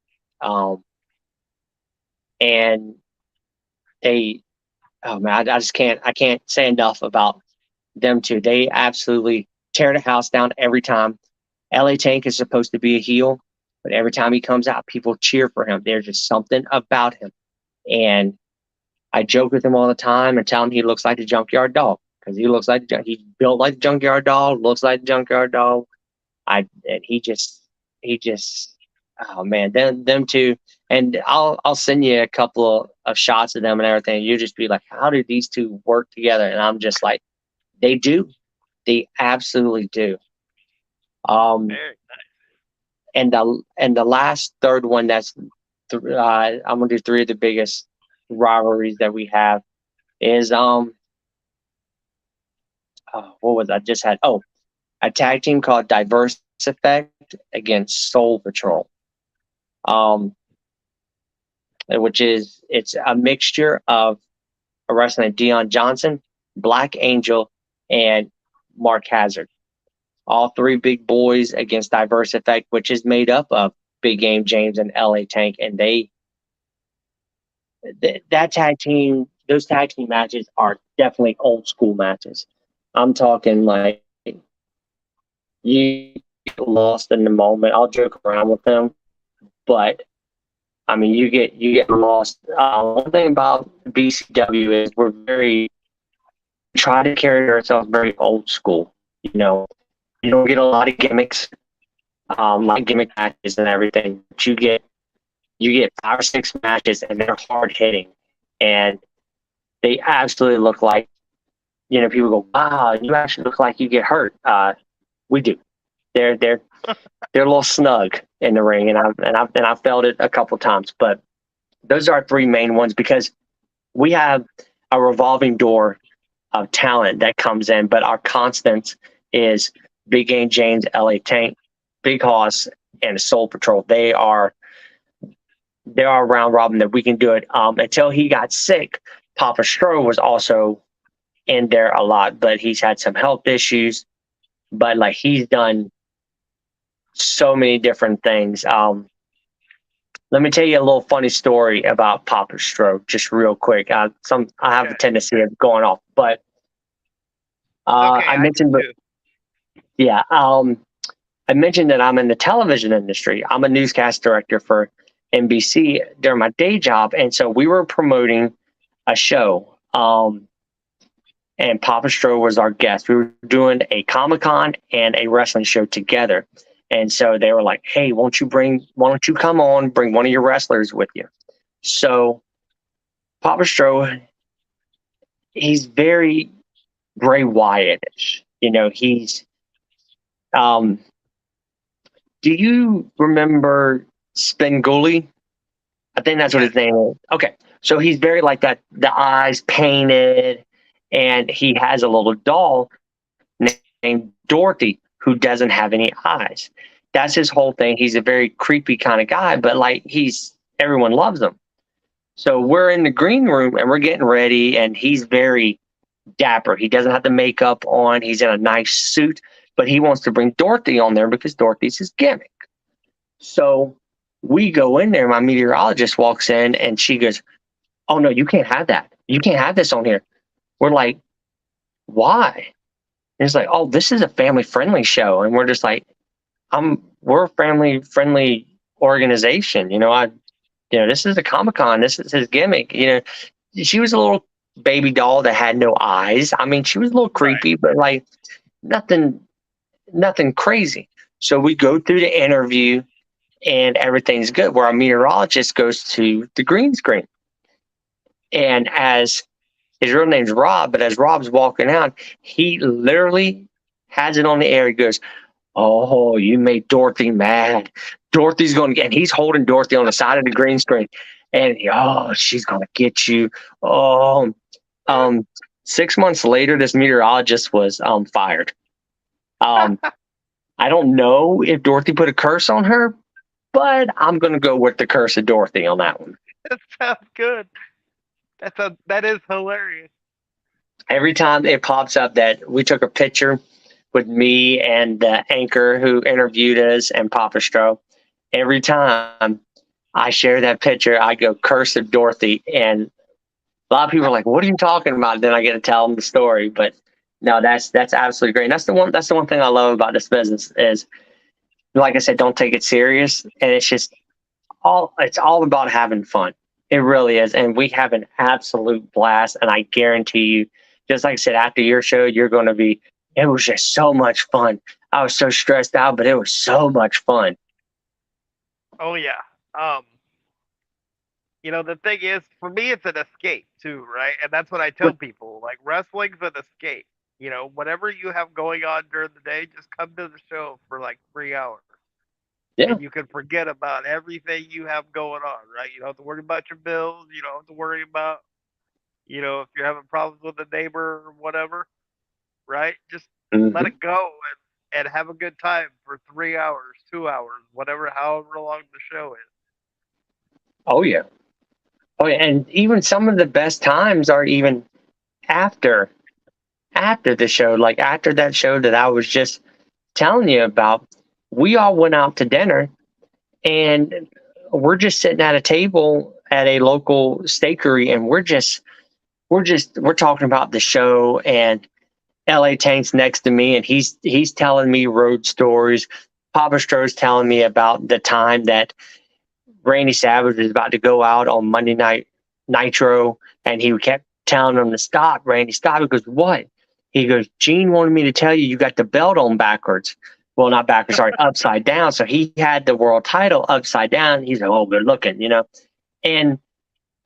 S2: and they. Oh man, I can't say enough about them two. They absolutely tear the house down every time. LA Tank is supposed to be a heel, but every time he comes out, people cheer for him. There's just something about him. And I joke with him all the time and tell him he looks like a junkyard dog because he's built like a junkyard dog, looks like a junkyard dog. And he just, oh man, them two. And I'll send you a couple of shots of them and everything. You just be like, how do these two work together? And I'm just like, they do. They absolutely do.
S1: Very
S2: And the last third one I'm gonna do three of the biggest rivalries that we have is what was I just had? Oh, a tag team called Diverse Effect against Soul Patrol. Which is it's a mixture of a wrestler named Dion Johnson, Black Angel, and Mark Hazard. All three big boys against Diverse Effect, which is made up of Big Game James and LA Tank, and that tag team, those tag team matches are definitely old school matches. I'm talking like you get lost in the moment. I'll joke around with them, but I mean, you get lost. One thing about BCW is we're very try to carry ourselves very old school. You know, you don't get a lot of gimmicks, like gimmick matches and everything. But you get 5 or 6 matches, and they're hard hitting, and they absolutely look like, people go, wow, you actually look like you get hurt. We do. They're a little snug in the ring, and I've felt it a couple times. But those are our 3 main ones because we have a revolving door of talent that comes in, but our constants is Big Game James, LA Tank, Big Hoss, and Soul Patrol. They are round robin that we can do it. Until he got sick, Papa Stro was also in there a lot, but he's had some health issues. But like he's done so many different things. Let me tell you a little funny story about Papa Stro, just real quick. I have a tendency of going off, but I mentioned, yeah, I mentioned that I'm in the television industry. I'm a newscast director for NBC during my day job, and so we were promoting a show. And Papa Stro was our guest. We were doing a Comic-Con and a wrestling show together. And so they were like, hey, why don't you come on, bring one of your wrestlers with you? So Papa Stro, he's very Bray Wyatt-ish. He's, do you remember Spenguli? I think that's what his name is. Okay. So he's very like that, the eyes painted, and he has a little doll named Dorothy who doesn't have any eyes. That's his whole thing. He's a very creepy kind of guy, but like everyone loves him. So we're in the green room and we're getting ready, and he's very dapper. He doesn't have the makeup on. He's in a nice suit, but he wants to bring Dorothy on there because Dorothy's his gimmick. So we go in there. My meteorologist walks in and she goes, oh no, you can't have that. You can't have this on here. We're like, why? And it's like, oh, this is a family-friendly show. And we're just like, we're a family-friendly organization. This is a Comic-Con. This is his gimmick. She was a little baby doll that had no eyes. I mean, she was a little creepy, but like nothing crazy. So we go through the interview and everything's good, where our meteorologist goes to the green screen. And as his real name's Rob, but as Rob's walking out, he literally has it on the air. He goes, oh, you made Dorothy mad. Dorothy's going to get, and he's holding Dorothy on the side of the green screen. And she's going to get you. 6 months later, this meteorologist was fired. I don't know if Dorothy put a curse on her, but I'm going to go with the curse of Dorothy on that one.
S1: That sounds good. That is hilarious.
S2: Every time it pops up that we took a picture with me and the anchor who interviewed us and Papa Stro, every time I share that picture, I go curse of Dorothy, and a lot of people are like, what are you talking about? Then I get to tell them the story. But no, that's absolutely great. And that's the one thing I love about this business is, like I said, don't take it serious. And it's all about having fun. It really is. And we have an absolute blast. And I guarantee you, just like I said, after your show, you're going to be, it was just so much fun. I was so stressed out, but it was so much fun.
S1: Oh yeah. The thing is, for me, it's an escape too, right? And that's what I tell people. Like, wrestling's an escape. Whatever you have going on during the day, just come to the show for like 3 hours. Yeah. And you can forget about everything you have going on, right? You don't have to worry about your bills. You don't have to worry about, if you're having problems with a neighbor or whatever, right? Just let it go and have a good time for 3 hours, 2 hours, however long the show is.
S2: Oh, yeah. Oh, yeah. And even some of the best times are even after the show, like after that show that I was just telling you about. We all went out to dinner, and we're just sitting at a table at a local steakery, and we're talking about the show, and LA Tank's next to me, and he's telling me road stories. Papa Stro's telling me about the time that Randy Savage was about to go out on Monday Night Nitro, and he kept telling him to stop. Randy, stop. He goes, what? He goes, Gene wanted me to tell you you got the belt on backwards. Well, not backwards, sorry, upside down. So he had the world title upside down. He's like, oh, good looking, you know. And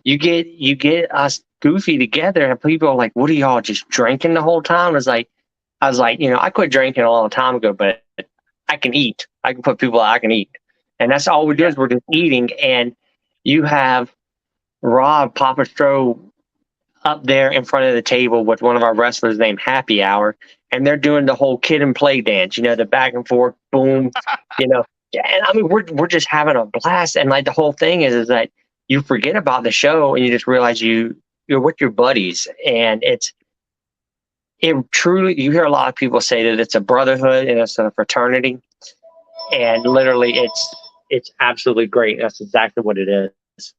S2: you get us Goofy together, and people are like, what are y'all just drinking the whole time? I was like, you know, I quit drinking a long time ago, but I can eat. I can put people I can eat. And that's all we do is we're just eating. And you have Rob Papastro up there in front of the table with one of our wrestlers named Happy Hour, and they're doing the whole kid and play dance, you know, the back and forth, boom, you know. And I mean, we're just having a blast. And like the whole thing is that you forget about the show and you just realize you're with your buddies. And it truly, you hear a lot of people say that it's a brotherhood and it's a fraternity. And literally it's absolutely great. That's exactly what it is.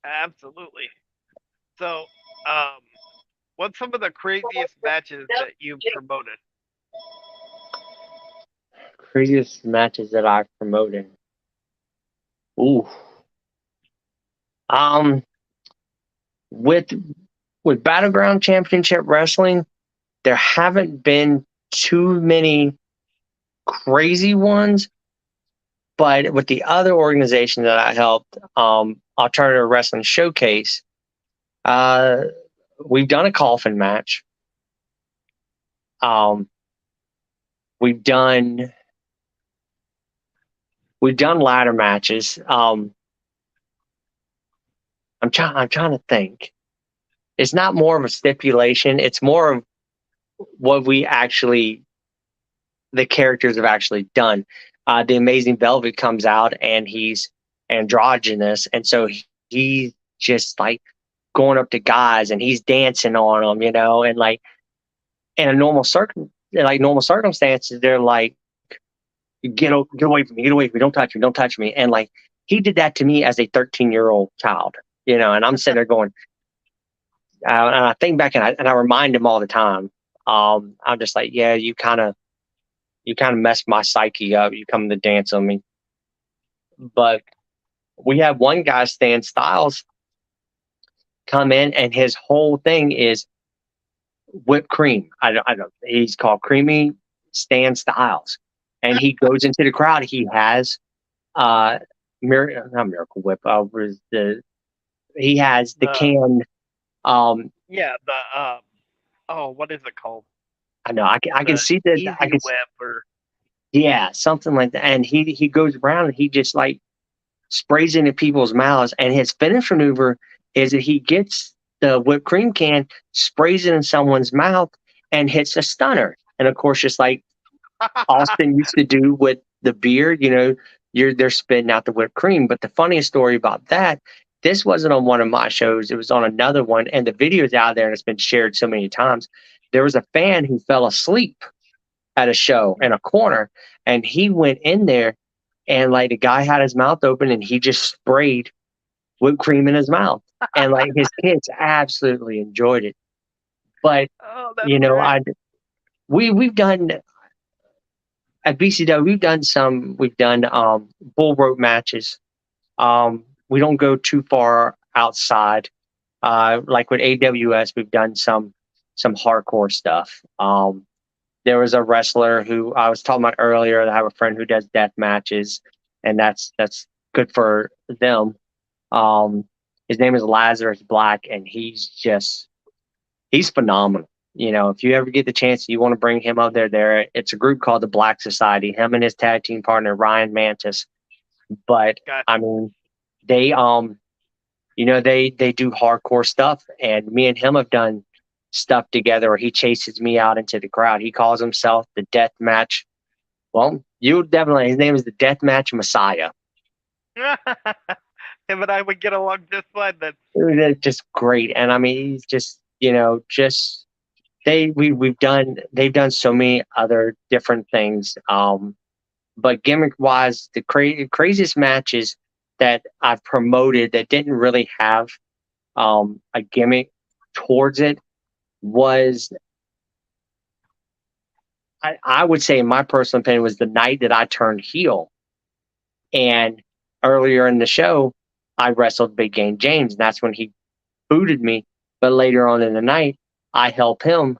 S1: Absolutely. So, what's some of the craziest matches that you've promoted?
S2: Craziest matches that I've promoted. Ooh. With Battleground Championship Wrestling, there haven't been too many crazy ones, but with the other organization that I helped, Alternative Wrestling Showcase, we've done a coffin match. We've done ladder matches. I'm trying to think. It's not more of a stipulation. It's more of what the characters have actually done. The Amazing Velvet comes out and he's androgynous, and so he's just like going up to guys and he's dancing on them, you know, and like in a normal circumstances, they're like, get away from me, don't touch me. And like he did that to me as a 13-year-old child, you know, and I'm sitting there going, and I think back and I remind him all the time. I'm just like, yeah, you kind of messed my psyche up. You come to dance on me. But we have one guy, Stan Styles, come in, and his whole thing is whipped cream. I don't. He's called Creamy Stan Styles, and he goes into the crowd. He has not Miracle Whip. He has the can.
S1: Yeah, what is it called?
S2: I know. I can see that.
S1: Easy
S2: I can.
S1: Whip or
S2: Yeah, something like that. And he goes around and he just like sprays into people's mouths. And his finish maneuver is that he gets the whipped cream can, sprays it in someone's mouth, and hits a stunner. And of course, just like Austin used to do with the beer, you know, they're spitting out the whipped cream. But the funniest story about that, this wasn't on one of my shows. It was on another one. And the video's out there and it's been shared so many times. There was a fan who fell asleep at a show in a corner, and he went in there and like the guy had his mouth open and he just sprayed whipped cream in his mouth, and like his kids absolutely enjoyed it. But you know, we've done at BCW, we've done bull rope matches. We don't go too far outside. Like with AWS, we've done some hardcore stuff. There was a wrestler who I was talking about earlier. I have a friend who does death matches, and that's good for them. His name is Lazarus Black, and he's phenomenal. You know, if you ever get the chance, you want to bring him up there. It's a group called the Black Society. Him and his tag team partner Ryan Mantis. But I mean, they you know, they do hardcore stuff, and me and him have done stuff together where he chases me out into the crowd. He calls himself the Death Match. Well, you definitely, his name is the Death Match Messiah.
S1: Him and I would get along just fine then.
S2: It's just great. And I mean, he's just, you know, they've done so many other different things. But gimmick wise, the craziest matches that I've promoted that didn't really have a gimmick towards it was, I would say, in my personal opinion, was the night that I turned heel. And earlier in the show, I wrestled Big Game James, and that's when he booted me. But later on in the night, I help him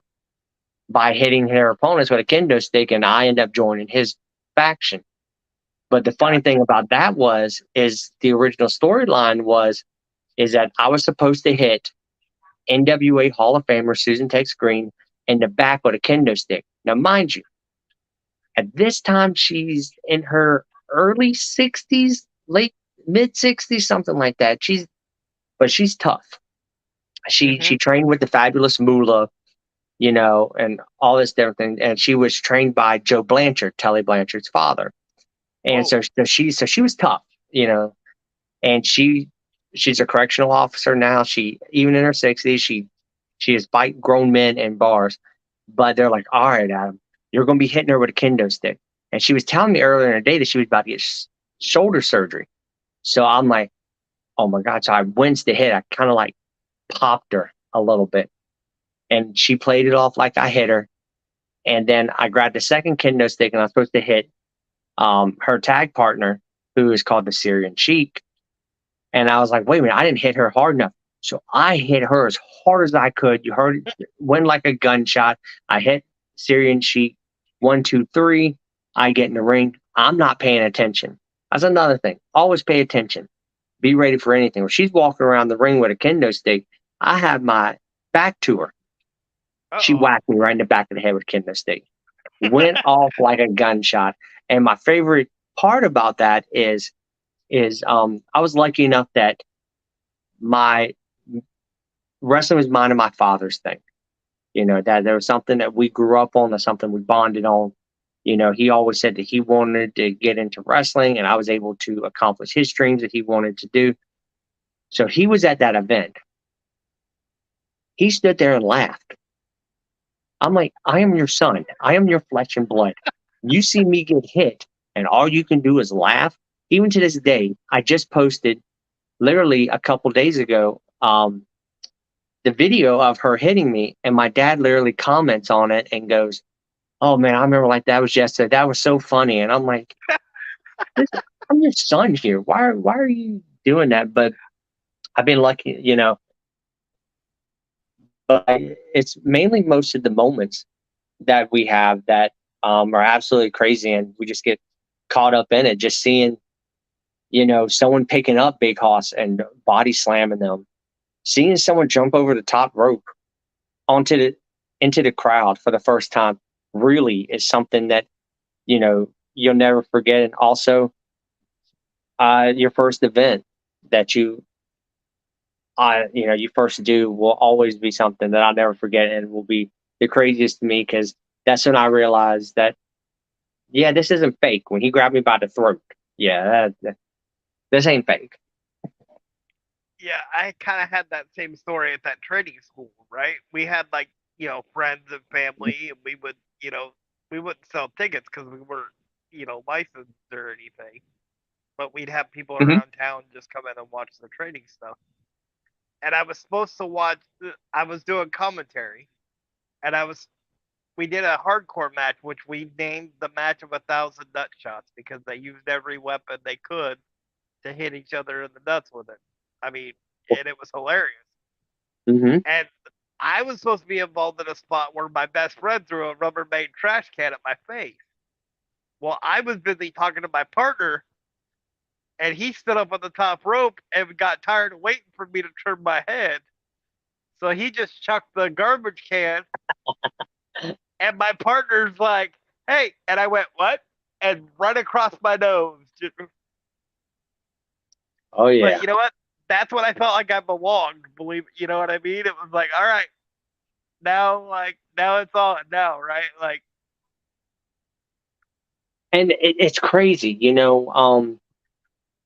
S2: by hitting their opponents with a kendo stick, and I end up joining his faction. But the funny thing about that is the original storyline is that I was supposed to hit NWA Hall of Famer Susan Tex Green in the back with a kendo stick. Now, mind you, at this time she's in her early 60s, late mid 60s, something like that. She's tough. She trained with the fabulous Moolah, and all this different thing. And she was trained by Joe Blanchard, Tully Blanchard's father. And so she was tough, and she's a correctional officer now. She, even in her 60s, she has fight grown men in bars. But they're like, all right, Adam, you're going to be hitting her with a kendo stick. And she was telling me earlier in the day that she was about to get shoulder surgery. So I'm like, oh my God. So I winced the hit. I kind of like popped her a little bit. And she played it off like I hit her. And then I grabbed the second kendo stick, and I was supposed to hit her tag partner, who is called the Syrian Sheik. And I was like, wait a minute, I didn't hit her hard enough. So I hit her as hard as I could. You heard it went like a gunshot. I hit Syrian Sheik 1, 2, 3. I get in the ring. I'm not paying attention. That's another thing. Always pay attention. Be ready for anything. When she's walking around the ring with a kendo stick, I have my back to her. She whacked me right in the back of the head with a kendo stick. Went off like a gunshot. And my favorite part about that is I was lucky enough that my wrestling was mine and my father's thing. That there was something that we grew up on, that's something we bonded on. He always said that he wanted to get into wrestling, and I was able to accomplish his dreams that he wanted to do. So he was at that event. He stood there and laughed. I'm like, I am your son. I am your flesh and blood. You see me get hit, and all you can do is laugh. Even to this day, I just posted literally a couple days ago the video of her hitting me, and my dad literally comments on it and goes, "Oh man, I remember like that was yesterday. That was so funny." And I'm like, I'm your son here. Why are you doing that? But I've been lucky, but it's mainly most of the moments that we have that are absolutely crazy, and we just get caught up in it. Just seeing, someone picking up Big Hoss and body slamming them, seeing someone jump over the top rope into the crowd for the first time really is something that you'll never forget. And also, your first event that you first do will always be something that I'll never forget, and will be the craziest to me, because that's when I realized that, yeah, this isn't fake. When he grabbed me by the throat, yeah, this ain't fake.
S1: Yeah, I kind of had that same story at that training school, right? We had friends and family, and we wouldn't sell tickets because we weren't, licensed or anything. But we'd have people around town just come in and watch the training stuff. And I was supposed to watch. I was doing commentary, and we did a hardcore match, which we named the match of 1,000 nut shots, because they used every weapon they could to hit each other in the nuts with it. I mean, and it was hilarious. And I was supposed to be involved in a spot where my best friend threw a Rubbermaid trash can at my face. Well, I was busy talking to my partner, and he stood up on the top rope and got tired of waiting for me to turn my head. So he just chucked the garbage can, and my partner's like, "Hey," and I went, "What?" and right across my nose.
S2: Oh yeah.
S1: But you know what? That's when I felt like I belonged. Believe you know what I mean? It was like, all right, now it's on now, right? Like,
S2: and it's crazy,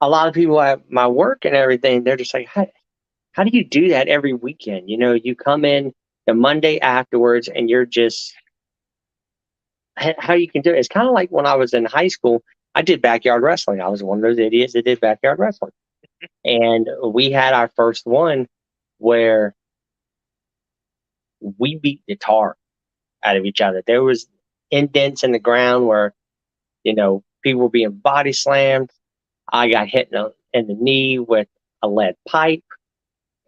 S2: a lot of people at my work and everything, they're just like, how do you do that every weekend? You come in the Monday afterwards, and you're just, how you can do it. It's kind of like when I was in high school, I did backyard wrestling. I was one of those idiots that did backyard wrestling. And we had our first one where we beat the tar out of each other. There was indents in the ground where, people were being body slammed. I got hit in the knee with a lead pipe.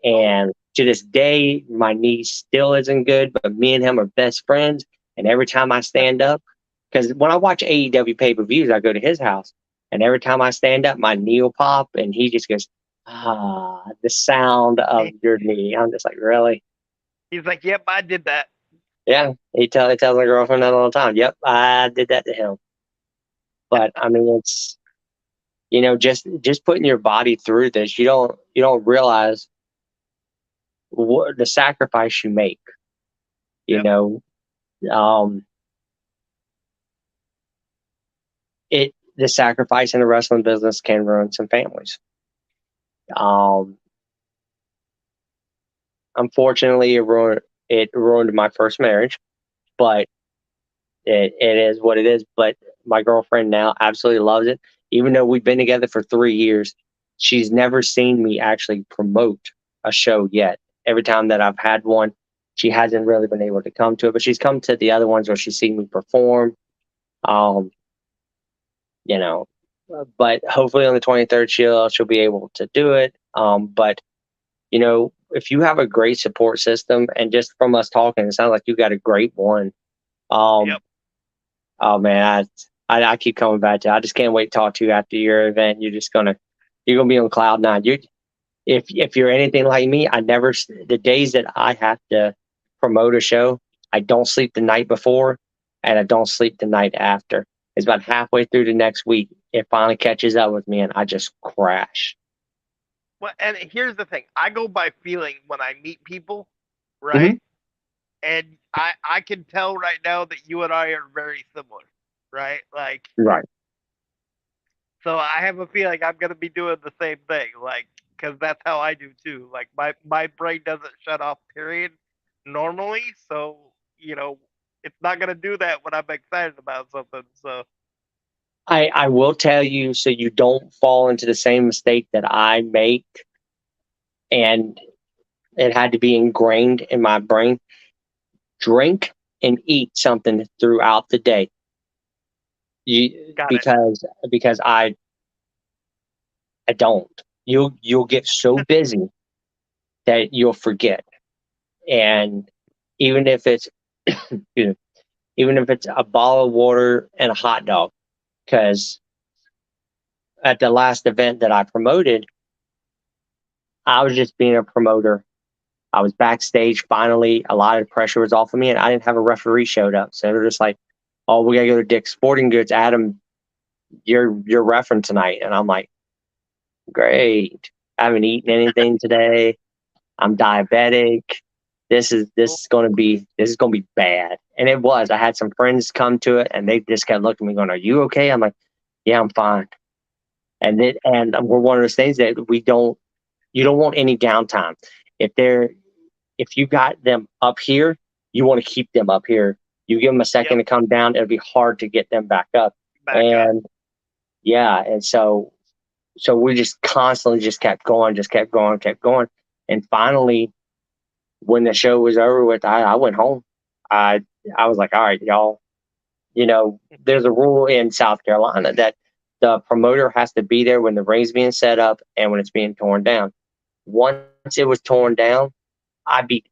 S2: And to this day, my knee still isn't good, but me and him are best friends. And every time I stand up, because when I watch AEW pay-per-views, I go to his house. And every time I stand up, my knee will pop. And he just goes, the sound of your knee. I'm just like, really?
S1: He's like, "Yep, I did that."
S2: Yeah. He tells my girlfriend that all the time. Yep, I did that to him. But I mean, it's, just putting your body through this, you don't realize what the sacrifice you make. You
S1: Yep.
S2: know, um, the sacrifice in the wrestling business can ruin some families. Unfortunately, it ruined my first marriage, but it is what it is. But my girlfriend now absolutely loves it. Even though we've been together for 3 years, she's never seen me actually promote a show yet. Every time that I've had one, she hasn't really been able to come to it, but she's come to the other ones where she's seen me perform. Um, you know, but hopefully on the 23rd she'll be able to do it. But if you have a great support system, and just from us talking, it sounds like you got a great one.
S1: Yep.
S2: Oh man, I keep coming back to. I just can't wait to talk to you after your event. You're gonna be on cloud nine. If you're anything like me, the days that I have to promote a show, I don't sleep the night before, and I don't sleep the night after. It's about halfway through the next week, it finally catches up with me, and I just crash.
S1: Well, and here's the thing: I go by feeling when I meet people, right?
S2: Mhm.
S1: And I can tell right now that you and I are very similar, right? Like,
S2: Right.
S1: so I have a feeling I'm gonna be doing the same thing, like, because that's how I do too. Like my brain doesn't shut off, period, normally. So it's not gonna do that when I'm excited about something. So
S2: I will tell you, so you don't fall into the same mistake that I make, and it had to be ingrained in my brain. Drink and eat something throughout the day.
S1: got it.
S2: Because I don't. You'll get so busy that you'll forget. And even if it's excuse me, even if it's a bottle of water and a hot dog, because at the last event that I promoted, I was just being a promoter. I was backstage. Finally, a lot of pressure was off of me, and I didn't have a referee showed up. So they're just like, "Oh, we gotta go to Dick's Sporting Goods. Adam, you're refereeing tonight." And I'm like, "Great. I haven't eaten anything today. I'm diabetic. This is gonna be bad." And it was. I had some friends come to it, and they just kept looking at me, going, "Are you okay?" I'm like, "Yeah, I'm fine." And we're one of those things that you don't want any downtime. If they're if you got them up here, you want to keep them up here. You give them a second
S1: Yep.
S2: to come down, it'll be hard to get them back up.
S1: Back up.
S2: And yeah, and so we just constantly just kept going, kept going. And finally, when the show was over with, I went home. I I was like, all right, y'all, there's a rule in South Carolina that the promoter has to be there when the ring's being set up and when it's being torn down. Once it was torn down, I beat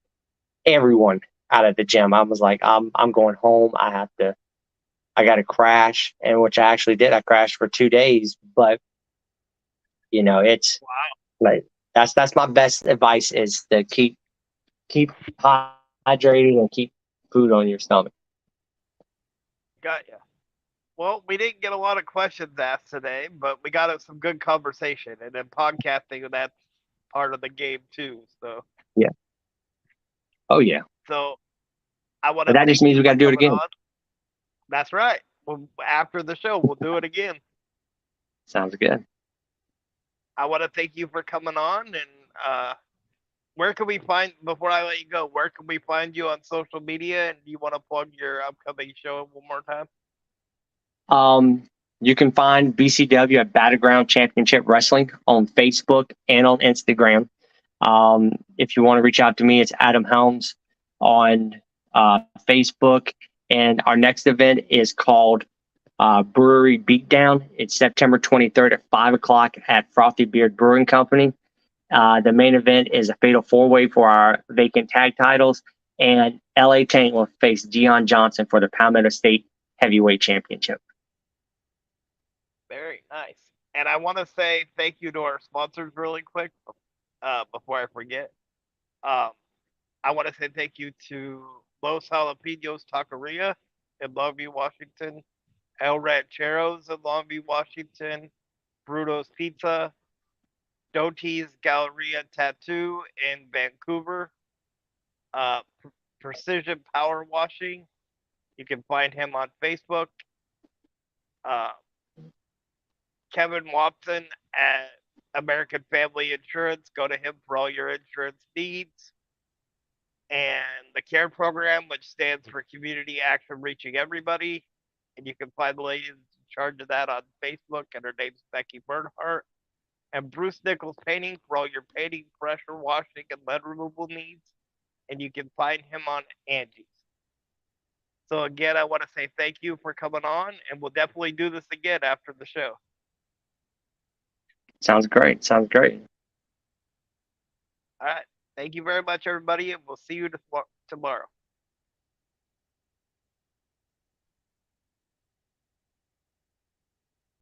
S2: everyone out of the gym. I was like, I'm going home. I got to crash, and which I actually did. I crashed for 2 days, but it's
S1: Wow.
S2: like that's my best advice is to keep hydrated and keep food on your stomach.
S1: Got you. Well, we didn't get a lot of questions asked today, but we got some good conversation, and then podcasting, that's part of the game too. So,
S2: Yeah. Oh yeah.
S1: so I want
S2: But
S1: to
S2: that just
S1: thank
S2: means
S1: you
S2: we got
S1: for
S2: to do it
S1: coming
S2: again.
S1: on. That's right. Well, after the show, we'll do it again.
S2: Sounds good.
S1: I want to thank you for coming on. And where can we find, before I let you go, where can we find you on social media? And do you want to plug your upcoming show one more time?
S2: Um, you can find BCW at Battleground Championship Wrestling on Facebook and on Instagram. If you want to reach out to me, it's Adam Helms on Facebook. And our next event is called Brewery Beatdown. It's September 23rd at 5 o'clock at Frothy Beard Brewing Company. The main event is a fatal four-way for our vacant tag titles, and LA Tank will face Dion Johnson for the Palmetto State Heavyweight Championship.
S1: Very nice. And I want to say thank you to our sponsors really quick before I forget. Um, I want to say thank you to Los Jalapenos Taqueria in Longview, Washington, El Rancheros in Longview, Washington, Bruto's Pizza, Doty's Galleria Tattoo in Vancouver, uh, Precision Power Washing. You can find him on Facebook. Uh, Kevin Watson at American Family Insurance. Go to him for all your insurance needs. And the CARE program, which stands for Community Action Reaching Everybody. And you can find the lady in charge of that on Facebook, and her name's Becky Bernhardt. And Bruce Nichols Painting for all your painting, pressure washing, and lead removal needs. And you can find him on Angie's. So again, I want to say thank you for coming on, and we'll definitely do this again after the show.
S2: Sounds great. Sounds great.
S1: All right. Thank you very much, everybody, and we'll see you tomorrow.